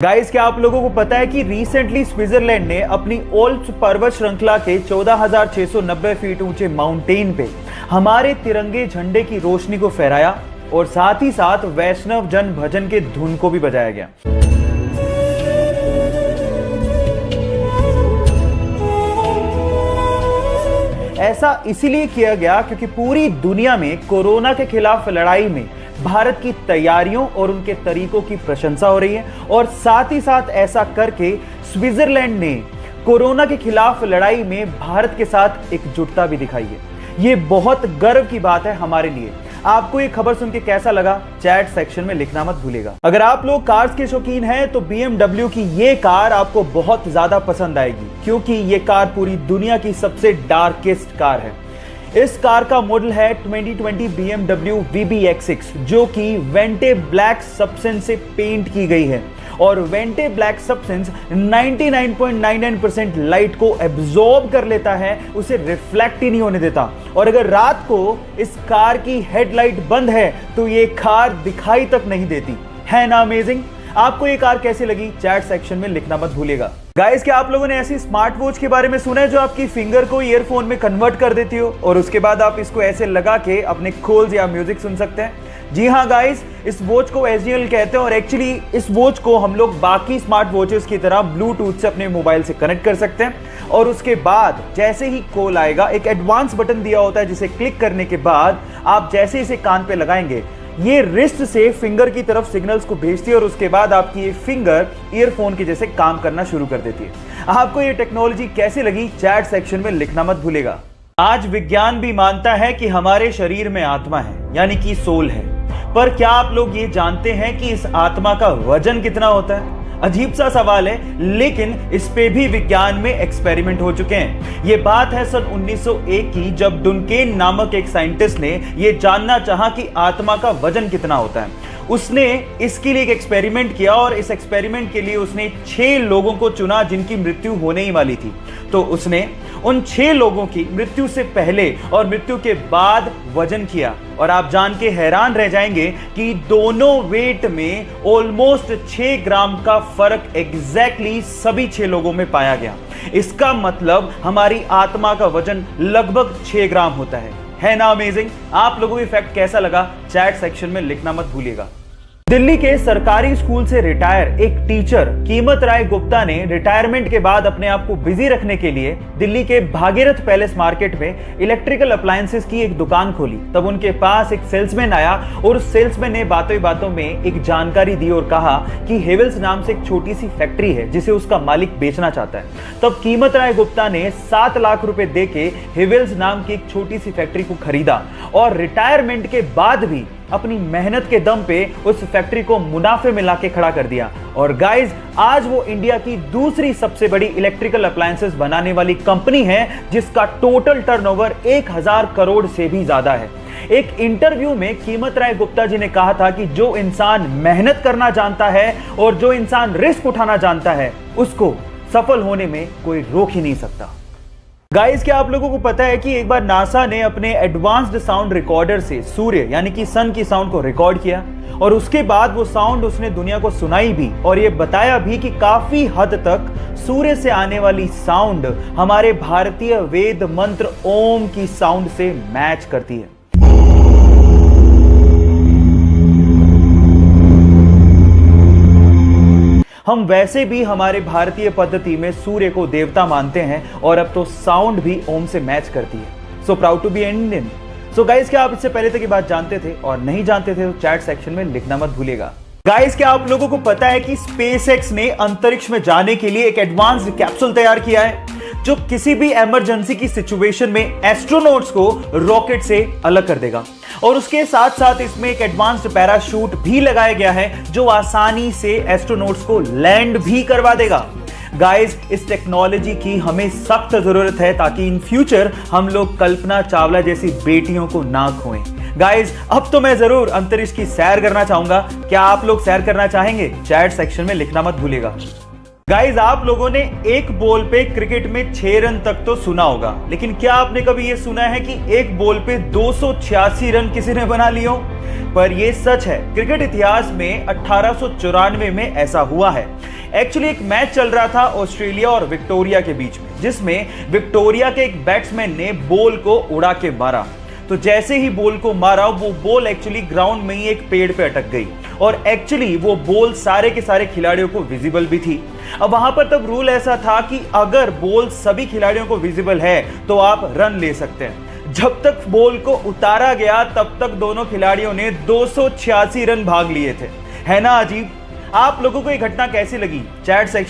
Guys, क्या आप लोगों को पता है कि रिसेंटली स्विट्जरलैंड ने अपनी ओल्प्स पर्वत श्रृंखला के 14,690 फीट ऊंचे माउंटेन पे हमारे तिरंगे झंडे की रोशनी को फहराया और साथ ही साथ वैष्णव जन भजन के धुन को भी बजाया गया। ऐसा इसीलिए किया गया क्योंकि पूरी दुनिया में कोरोना के खिलाफ लड़ाई में भारत की तैयारियों और उनके तरीकों की प्रशंसा हो रही है और साथ ही साथ ऐसा करके स्विट्जरलैंड ने कोरोना के खिलाफ लड़ाई में भारत के साथ एकजुटता भी दिखाई है। ये बहुत गर्व की बात है हमारे लिए। आपको ये खबर सुन के कैसा लगा, चैट सेक्शन में लिखना मत भूलिएगा। अगर आप लोग कार्स के शौकीन हैं तो BMW की ये कार आपको बहुत ज्यादा पसंद आएगी क्योंकि ये कार पूरी दुनिया की सबसे डार्केस्ट कार है। इस कार का मॉडल है 2020 BMW VBX6 जो कि वेंटे ब्लैक सब्सटेंस से पेंट की गई है और वेंटे ब्लैक सब्सटेंस 99.99% लाइट को एब्जॉर्ब कर लेता है, उसे रिफ्लेक्ट ही नहीं होने देता। और अगर रात को इस कार की हेडलाइट बंद है तो ये कार दिखाई तक नहीं देती। है ना अमेजिंग? आपको ये कार कैसी लगी, चैट सेक्शन में लिखना मत भूलिएगा। गाइस, क्या आप लोगों ने ऐसी स्मार्ट वॉच के बारे में सुना है जो आपकी फिंगर को ईयरफोन में कन्वर्ट कर देती हो और उसके बाद आप इसको ऐसे लगा के अपने खोल्स या म्यूजिक सुन सकते हैं? जी हाँ गाइस, इस वॉच को SGL कहते हैं और एक्चुअली इस वॉच को हम लोग बाकी स्मार्ट वॉचेस की तरह ब्लूटूथ से अपने मोबाइल से कनेक्ट कर सकते हैं और उसके बाद जैसे ही कॉल आएगा एक एडवांस बटन दिया होता है जिसे क्लिक करने के बाद आप जैसे इसे कान पे लगाएंगे ये रिस्ट से फिंगर की तरफ सिग्नल्स को भेजती है और उसके बाद आपकी ये फिंगर ईयरफोन के जैसे काम करना शुरू कर देती है। आपको ये टेक्नोलॉजी कैसी लगी, चैट सेक्शन में लिखना मत भूलिएगा। आज विज्ञान भी मानता है कि हमारे शरीर में आत्मा है, यानी कि सोल है, पर क्या आप लोग ये जानते हैं कि इस आत्मा का वजन कितना होता है? अजीब सा सवाल है, लेकिन इस पे भी विज्ञान में एक्सपेरिमेंट हो चुके हैं। ये बात है सन 1901 की, जब डुनकेन नामक एक साइंटिस्ट ने ये जानना चाहा कि आत्मा का वजन कितना होता है। उसने इसके लिए एक एक्सपेरिमेंट किया और इस एक्सपेरिमेंट के लिए उसने 6 लोगों को चुना जिनकी मृत्यु होने ही वाली थी। तो उसने उन 6 लोगों की मृत्यु से पहले और मृत्यु के बाद वजन किया और आप जान के हैरान रह जाएंगे कि दोनों वेट में ऑलमोस्ट 6 ग्राम का फर्क एग्जैक्टली सभी 6 लोगों में पाया गया। इसका मतलब हमारी आत्मा का वजन लगभग 6 ग्राम होता है ना अमेजिंग? आप लोगों को फैक्ट कैसा लगा, चैट सेक्शन में लिखना मत भूलिएगा। दिल्ली के सरकारी स्कूल से रिटायर एक टीचर कीमत राय गुप्ता ने रिटायरमेंट के बाद अपने आप को बिजी रखने के लिए दिल्ली के भागीरथ पैलेस मार्केट में इलेक्ट्रिकल अप्लायंसेस की एक दुकान खोली। तब उनके पास एक सेल्समैन आया और उस सेल्समैन ने बातों ही बातों में एक जानकारी दी और कहा कि हेवेल्स नाम से एक छोटी सी फैक्ट्री है जिसे उसका मालिक बेचना चाहता है। तब कीमत राय गुप्ता ने 7 लाख रुपए देके हेवेल्स नाम की एक छोटी सी फैक्ट्री को खरीदा और रिटायरमेंट के बाद भी अपनी मेहनत के दम पे उस फैक्ट्री को मुनाफे में लाके खड़ा कर दिया। और गाइस, आज वो इंडिया की दूसरी सबसे बड़ी इलेक्ट्रिकल अप्लायंसेस बनाने वाली कंपनी है जिसका टोटल टर्नओवर 1000 करोड़ से भी ज्यादा है। एक इंटरव्यू में कीमत राय गुप्ता जी ने कहा था कि जो इंसान मेहनत करना जानता है और जो इंसान रिस्क उठाना जानता है उसको सफल होने में कोई रोक ही नहीं सकता। गाइस, क्या आप लोगों को पता है कि एक बार नासा ने अपने एडवांस्ड साउंड रिकॉर्डर से सूर्य यानी कि सन की साउंड को रिकॉर्ड किया और उसके बाद वो साउंड उसने दुनिया को सुनाई भी और ये बताया भी कि काफी हद तक सूर्य से आने वाली साउंड हमारे भारतीय वेद मंत्र ओम की साउंड से मैच करती है। हम वैसे भी हमारे भारतीय पद्धति में सूर्य को देवता मानते हैं और अब तो साउंड भी ओम से मैच करती है। So proud to be Indian. So guys, क्या आप इससे पहले तक ये बात जानते थे और नहीं जानते थे तो चैट सेक्शन में लिखना मत भूलिएगा। गाइस, क्या आप लोगों को पता है कि SpaceX ने अंतरिक्ष में जाने के लिए एक एडवांस्ड कैप्सूल तैयार किया है जो किसी भी इमरजेंसी की सिचुएशन में एस्ट्रोनॉट्स को रॉकेट से अलग कर देगा और उसके साथ साथ इसमें एक एडवांस्ड पैराशूट भी लगाया गया है जो आसानी से एस्ट्रोनॉट्स को लैंड भी करवा देगा। गाइस, इस टेक्नोलॉजी की हमें सख्त जरूरत है ताकि इन फ्यूचर हम लोग कल्पना चावला जैसी बेटियों को ना खोएं। गाइस, अब तो मैं जरूर अंतरिक्ष की सैर करना चाहूंगा। क्या आप लोग सैर करना चाहेंगे? चैट सेक्शन में लिखना मत भूलिएगा। गाइज, आप लोगों ने एक बॉल पे क्रिकेट में 6 रन तक तो सुना होगा, लेकिन क्या आपने कभी यह सुना है कि एक बॉल पे 286 रन किसी ने बना लिए हो? पर यह सच है। क्रिकेट इतिहास में 1894 में ऐसा हुआ है। एक्चुअली एक मैच चल रहा था ऑस्ट्रेलिया और विक्टोरिया के बीच में, जिसमें विक्टोरिया के एक बैट्समैन ने बॉल को उड़ा के मारा। तो जैसे ही बॉल को मारा, वो बॉल एक्चुअली ग्राउंड में ही एक पेड़ पे अटक गई और एक्चुअली वो बॉल सारे के सारे खिलाड़ियों को विजिबल भी थी। अब वहां पर तब रूल ऐसा था कि अगर बॉल सभी खिलाड़ियों को विजिबल है तो आप रन ले सकते हैं। जब तक बॉल को उतारा गया तब तक दोनों खिलाड़ियों ने 286 रन भाग लिए थे। है ना अजीब? आप लोगों को ये घटना कैसी लगी? Chat section